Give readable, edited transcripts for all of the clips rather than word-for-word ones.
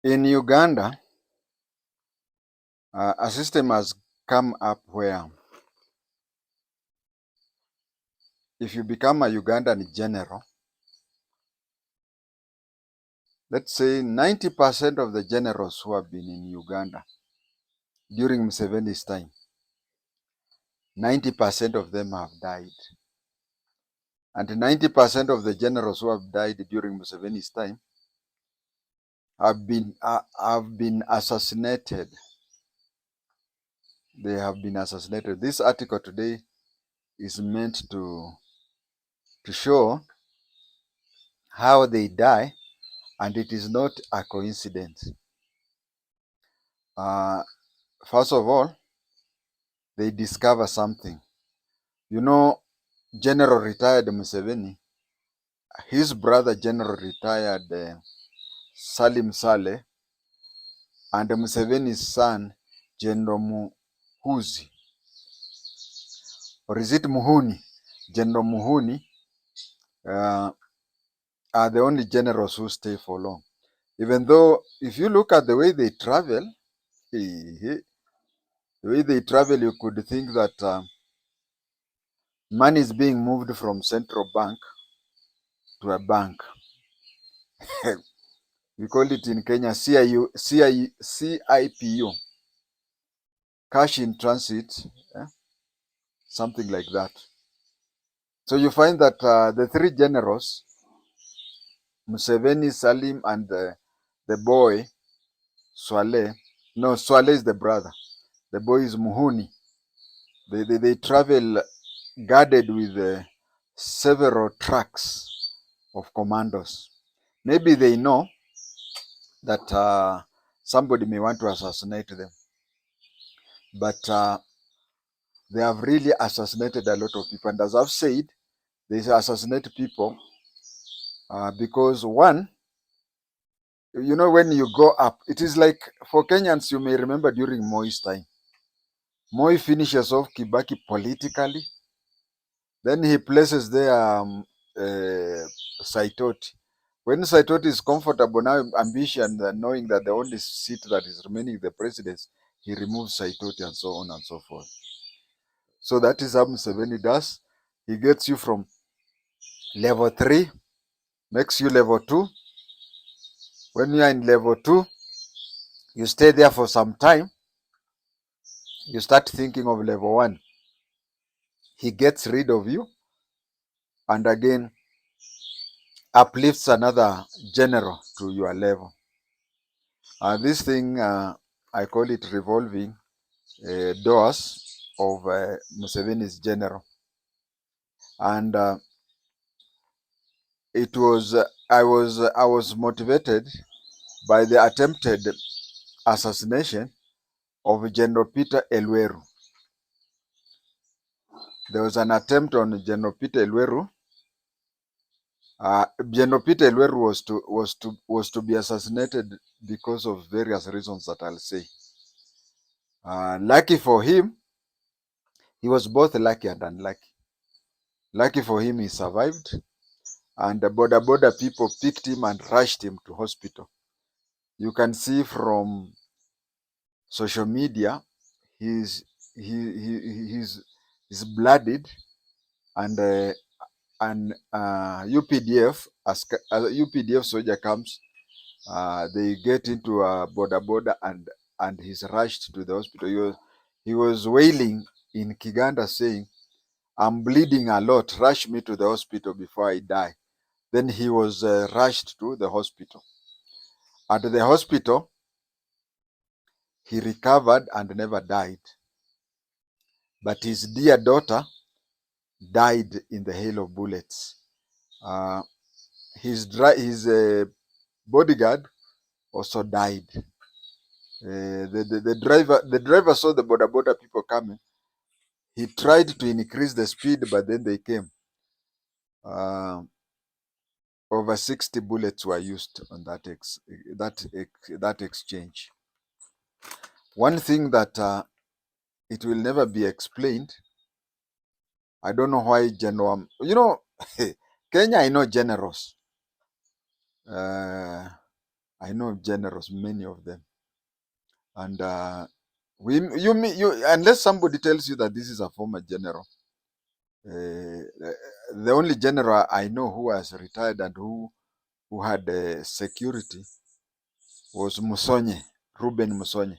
In Uganda, a system has come up where if you become a Ugandan general, let's say 90% of the generals who have been in Uganda during Museveni's time, 90% of them have died. And 90% of the generals who have died during Museveni's time have been assassinated. They have been assassinated. This article today is meant to show how they die, and it is not a coincidence. First of all, they discover something. You know, General retired Museveni, his brother General retired Salim Saleh, and Museveni's son General Muhuzi, or is it Muhuni? General Muhuni are the only generals who stay for long. Even though, if you look at the way they travel, the way they travel, you could think that money is being moved from central bank to a bank. We call it in Kenya CIPU, cash in transit, something like that. So you find that the three generals, Museveni, Salim, and the boy, Swale, no, Swale is the brother. The boy is Muhuni. They travel guarded with several trucks of commandos. Maybe they know that somebody may want to assassinate them, but they have really assassinated a lot of people. And as I've said, they assassinate people because one, you know, when you go up, it is like for Kenyans, you may remember during Moi's time. Moi finishes off Kibaki politically, then he places there Saitoti. When Saitoti is comfortable now, ambition, knowing that the only seat that is remaining the presidency, he removes Saitoti and so on and so forth. So that is how Museveni does. He gets you from level 3, makes you level 2. When you are in level 2, you stay there for some time. You start thinking of level 1. He gets rid of you and again uplifts another general to your level. This thing, I call it revolving doors of Museveni's general. And it was, I was motivated by the attempted assassination of General Peter Elweru. There was an attempt on General Peter Elweru. General Peter Elweru was to be assassinated because of various reasons that I'll say. Lucky for him, he was both lucky and unlucky. Lucky for him, he survived, and the border people picked him and rushed him to hospital. You can see from social media, he's bloodied, and UPDF, as a UPDF soldier comes, they get into a border and he's rushed to the hospital. He was wailing in Kiganda saying, "I'm bleeding a lot, rush me to the hospital before I die." Then he was rushed to the hospital. At the hospital, he recovered and never died. But his dear daughter died in the hail of bullets. His bodyguard also died. The driver saw the border people coming. He tried to increase the speed, but then they came. Over 60 bullets were used on that exchange. One thing that it will never be explained. I don't know why General. Kenya, I know generals. I know generals, many of them. And unless somebody tells you that this is a former general, the only general I know who has retired and who had security was Musonye, Ruben Musonye.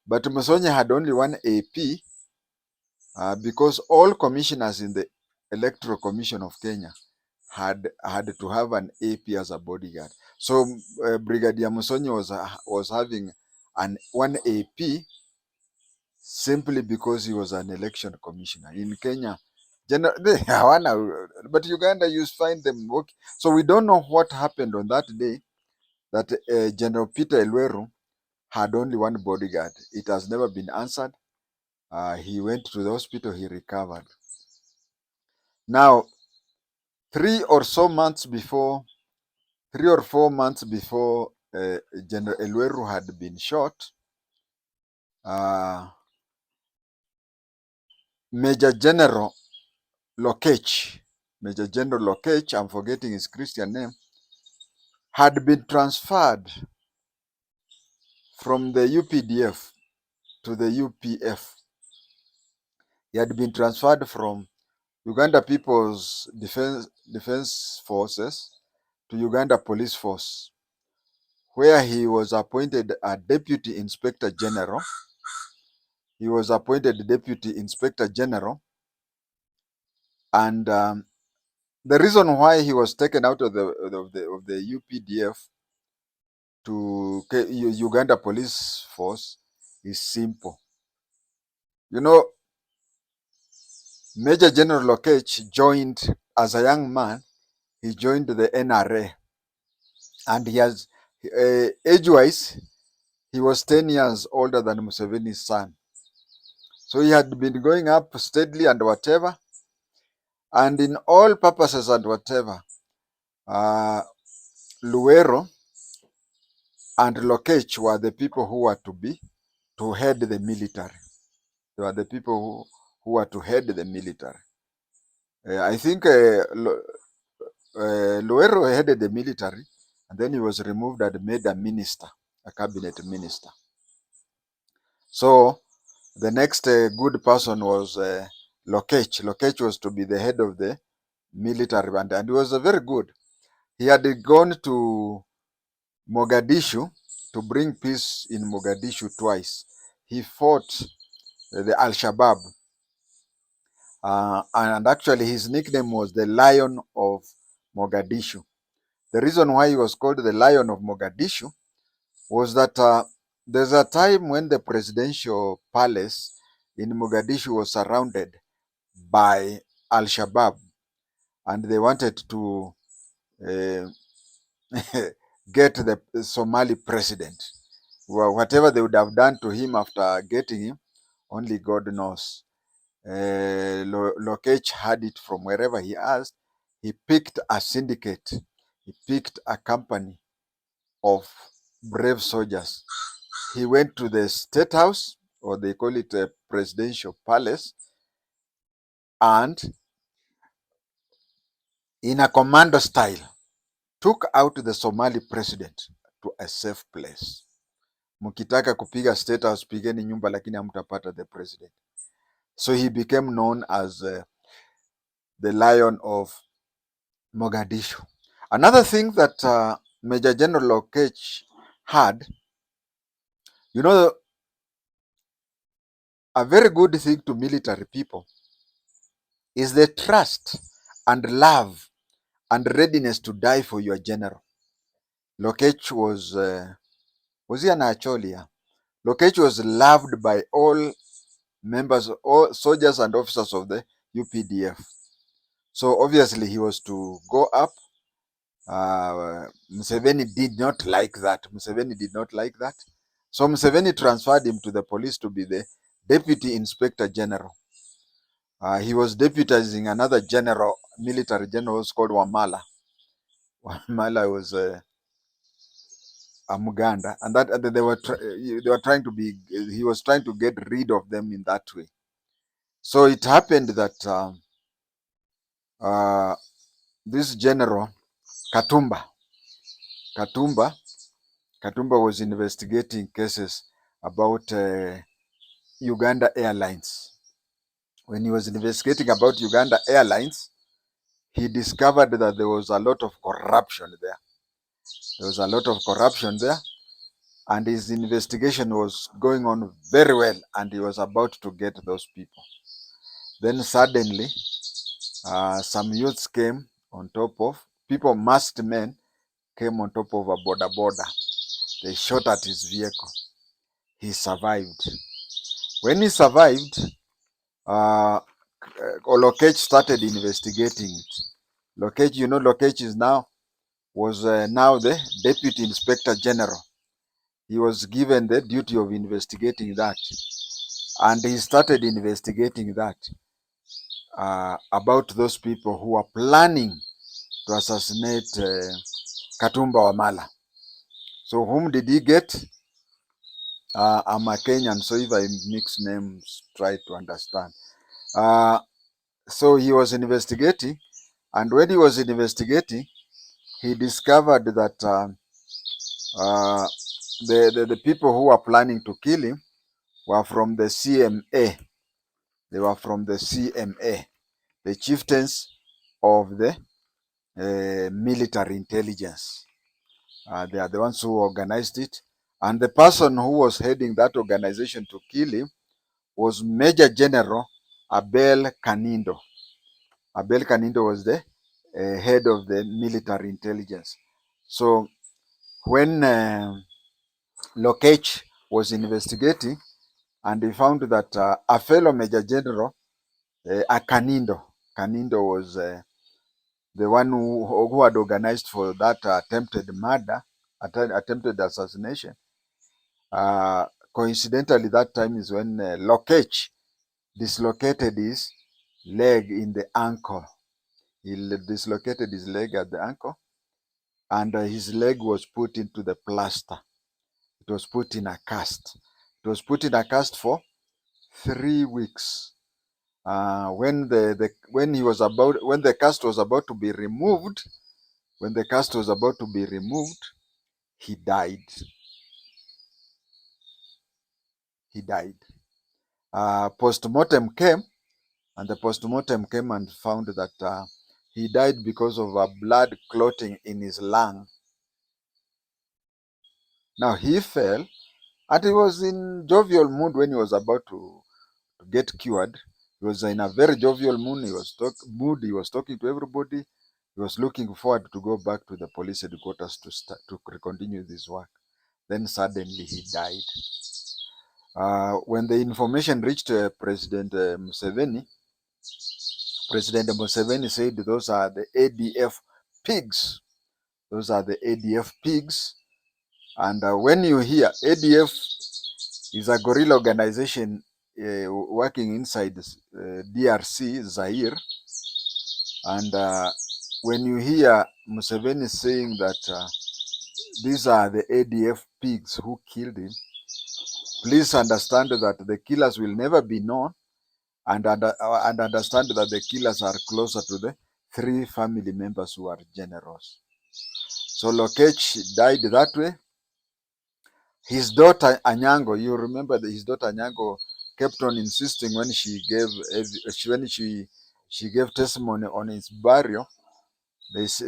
But Musonye had only one AP because all commissioners in the Electoral Commission of Kenya had to have an AP as a bodyguard. So Brigadier Musonye was having one AP simply because he was an election commissioner in Kenya. But Uganda, you find them working. So we don't know what happened on that day that General Peter Elweru had only one bodyguard. It has never been answered. He went to the hospital, he recovered. Now, 3 or 4 months before General Elweru had been shot, Major General Lokech, I'm forgetting his Christian name, had been transferred from the UPDF to the UPF. He had been transferred from Uganda People's Defense Forces to Uganda Police Force, where he was appointed a Deputy Inspector General. He was appointed Deputy Inspector General, and the reason why he was taken out of the UPDF to Uganda Police Force is simple. You know, Major General Lokech joined as a young man. He joined the NRA, and he has age-wise, he was 10 years older than Museveni's son. So he had been going up steadily and whatever, and in all purposes and whatever, Luero and Lokech were the people who were to head the military. They were the people who were to head the military. I think Luero headed the military, and then he was removed and made a minister, a cabinet minister. So the next good person was Lokech. Lokech was to be the head of the military, and he was very good. He had gone to Mogadishu to bring peace in Mogadishu twice. He fought the Al-Shabaab, and actually his nickname was the Lion of Mogadishu. The reason why he was called the Lion of Mogadishu was that there's a time when the presidential palace in Mogadishu was surrounded by Al-Shabaab, and they wanted to uh, get the Somali president. Well, whatever they would have done to him after getting him, only God knows. Lokech had it from wherever he asked. He picked a syndicate. He picked a company of brave soldiers. He went to the state house, or they call it a presidential palace, and in a commando style, took out the Somali president to a safe place. Mkitaka kupiga state house, pigeni nyumba, lakini hamtapata the president. So he became known as the Lion of Mogadishu. Another thing that Major General Lokech had, you know, a very good thing to military people is the trust and love and readiness to die for your general. Lokech was he an Acholia? Lokech was loved by all members, all soldiers and officers of the UPDF. So obviously he was to go up. Museveni did not like that. So Museveni transferred him to the police to be the Deputy Inspector General. He was deputizing another general, military general, called Wamala. Wamala was a Muganda, and that they were trying to be. He was trying to get rid of them in that way. So it happened that this general Katumba Katumba was investigating cases about Uganda Airlines. When he was investigating about Uganda Airlines, he discovered that there was a lot of corruption there. There was a lot of corruption there, and his investigation was going on very well, and he was about to get those people. Then suddenly, some youths came on top of, people, masked men, came on top of a border. They shot at his vehicle. He survived. When he survived, Olokech started investigating it. Lokech, Lokech was now the Deputy Inspector General. He was given the duty of investigating that. And he started investigating that about those people who are planning to assassinate Katumba Wamala. So whom did he get? I'm a Kenyan, so if I mix names, try to understand. So he was investigating, and when he was investigating, he discovered that the people who were planning to kill him were from the CMA. They were from the CMA, the chieftains of the military intelligence. They are the ones who organized it. And the person who was heading that organization to kill him was Major General Abel Kanindo. Abel Kanindo was the head of the military intelligence. So when Lokech was investigating, and he found that a fellow Major General, Kanindo was the one who had organized for that attempted murder, attempted assassination. Coincidentally, that time is when Lokech dislocated his leg in the ankle. He dislocated his leg at the ankle, and his leg was put into the plaster. It was put in a cast. It was put in a cast for 3 weeks. When the cast was about to be removed, he died. Post-mortem came, and the post-mortem came and found that he died because of blood clotting in his lung. Now he fell, and he was in jovial mood when he was about to get cured. He was in a very jovial mood. He was talking to everybody. He was looking forward to go back to the police headquarters to continue this work. Then suddenly he died. When the information reached President Museveni said, "Those are the ADF pigs. Those are the ADF pigs." And when you hear ADF is a guerrilla organization working inside DRC, Zaire, and when you hear Museveni saying that these are the ADF pigs who killed him, please understand that the killers will never be known, and understand that the killers are closer to the 3 family members who are generals. So Lokech died that way. His daughter Anyango, you remember that his daughter Anyango kept on insisting when she gave testimony on his burial.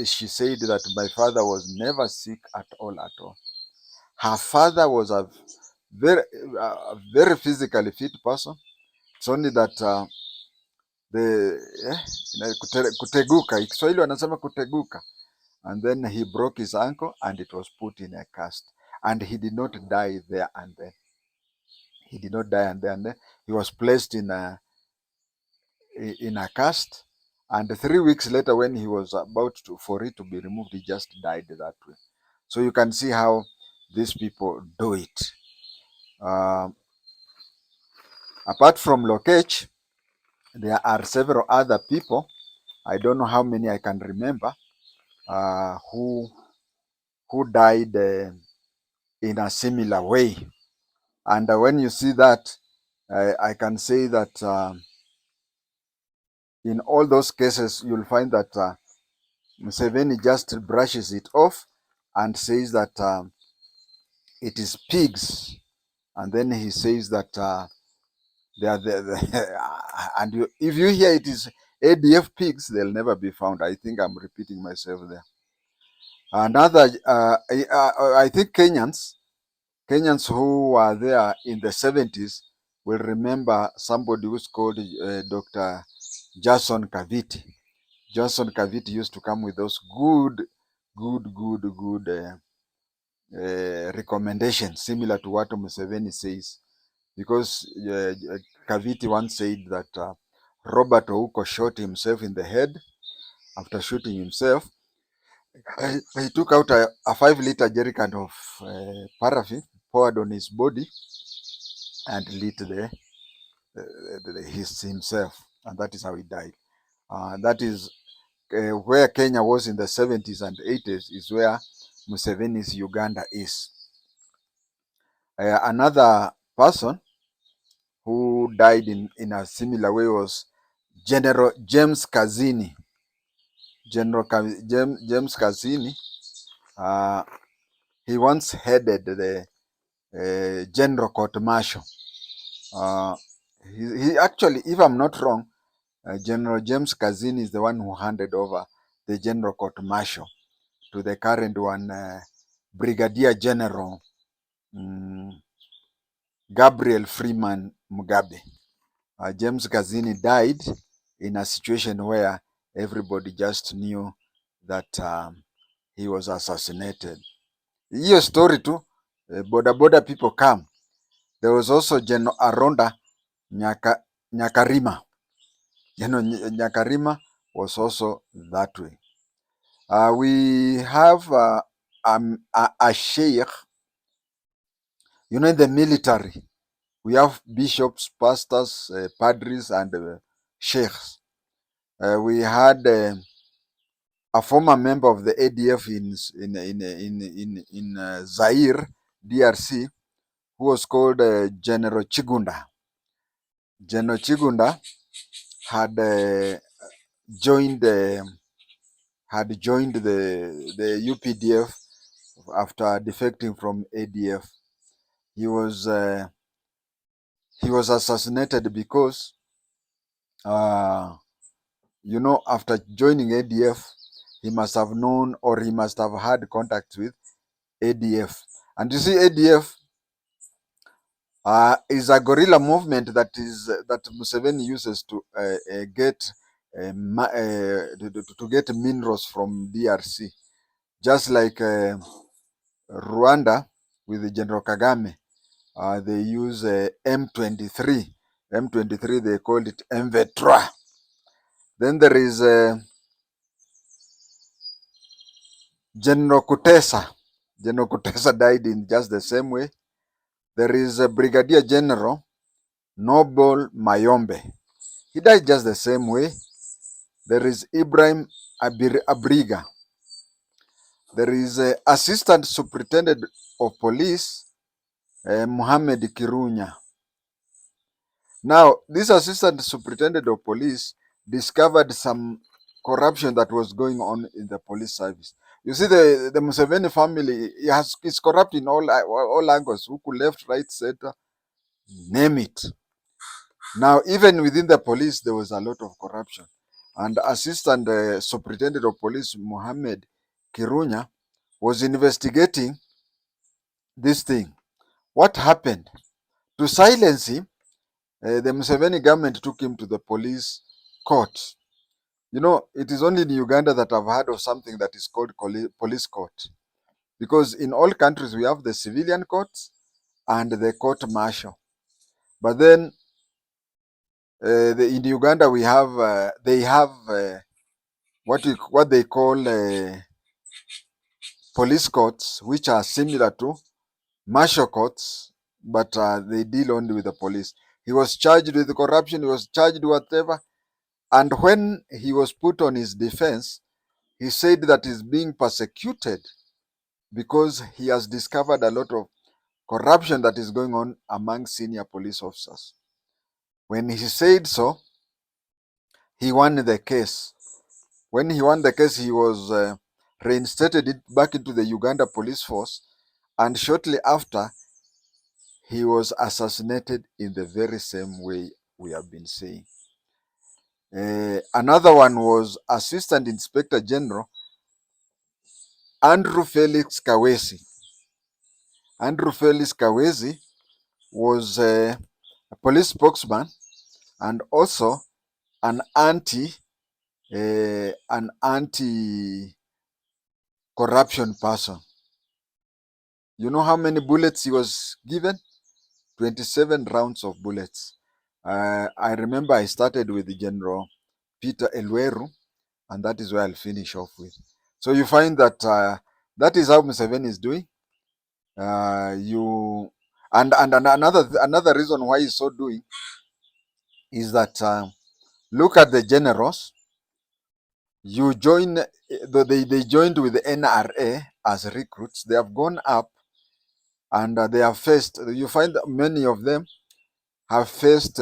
She said that my father was never sick at all. Her father was a very physically fit person. It's only that kuteguka, Kiswahili wanasema kuteguka, and then he broke his ankle and it was put in a cast, and he did not die there and then. He was placed in a cast, and 3 weeks later, when he was about for it to be removed, he just died that way. So you can see how these people do it. Apart from Lokech, there are several other people. I don't know how many I can remember who died in a similar way. And when you see that, I can say that in all those cases, you'll find that Museveni just brushes it off and says that it is pigs, and then he says that they are and if you hear it is ADF pigs, they'll never be found. I think I'm repeating myself there. Another, I think Kenyans who were there in the 70s will remember somebody who's called Dr. Jason Kaviti. Johnson Kaviti used to come with those good recommendations, similar to what Museveni says. Because Kaviti once said that Robert Ouko shot himself in the head. After shooting himself, he took out a 5-liter jerrycan of paraffin, poured on his body, and lit himself, and that is how he died. That is where Kenya was in the 70s and 80s, is where Museveni's Uganda is. Another person who died in a similar way was General James Kazini. James Kazini, he once headed the General Court Martial. He actually, if I'm not wrong, General James Kazini is the one who handed over the General Court Martial to the current one, Brigadier General Gabriel Freeman Mugabe. James Kazini died in a situation where everybody just knew that he was assassinated. Hiyo story too, boda people come. There was also General Aronda Nyakarima. General Nyakarima was also that way. We have a sheikh, in the military. We have bishops, pastors, padres, and sheikhs. We had a former member of the ADF in Zaire, DRC, who was called General Chigunda. General Chigunda had joined the UPDF after defecting from ADF. He was assassinated because after joining ADF, he must have known, or he must have had contact with ADF. And you see, ADF is a guerrilla movement that Museveni uses to get to get minerals from DRC, just like Rwanda with General Kagame. They use M23. M23, they called it M23. Then there is General Kutesa. General Kutesa died in just the same way. There is a Brigadier General Noble Mayombe. He died just the same way. There is Ibrahim Abriga. There is Assistant Superintendent of Police Muhammad Kirunya. Now, this Assistant Superintendent of Police discovered some corruption that was going on in the police service. You see, the Museveni family is corrupt in all angles, left, right, center, name it. Now, even within the police, there was a lot of corruption. And Assistant Superintendent of Police Muhammad Kirunya was investigating this thing. What happened? To silence him, the Museveni government took him to the police court. It is only in Uganda that I've heard of something that is called police court. Because in all countries, we have the civilian courts and the court martial. But then in Uganda, they have what they call police courts, which are similar to martial courts, but they deal only with the police. He was charged with corruption, he was charged with whatever. And when he was put on his defense, he said that he's being persecuted because he has discovered a lot of corruption that is going on among senior police officers. When he said so, he won the case. When he won the case, he was reinstated back into the Uganda police force, And shortly after, he was assassinated in the very same way we have been saying. Another one was Assistant Inspector General Andrew Felix Kawesi. Andrew Felix Kawesi was a police spokesman and also an anti-corruption person. You know how many bullets he was given? 27 rounds of bullets. I remember I started with General Peter Elweru, and that is where I'll finish off with. So you find that that is how Museveni is doing. And another reason why he's so doing is that look at the generals. You join, they joined with the NRA as recruits. They have gone up and they have faced. You find that many of them have faced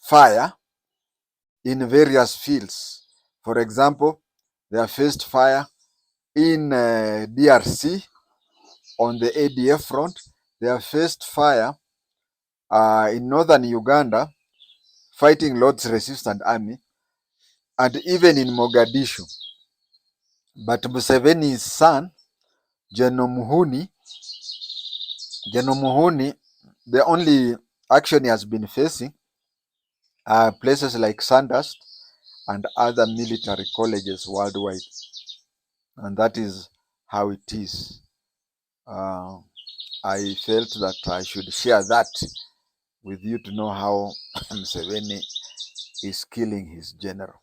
fire in various fields. For example, they have faced fire in DRC on the ADF front. They have faced fire in northern Uganda fighting Lord's Resistance Army, and even in Mogadishu. But Museveni's son, General Muhuni, the only action he has been facing are places like Sandhurst and other military colleges worldwide. And that is how it is. I felt that I should share that with you to know how Museveni is killing his general.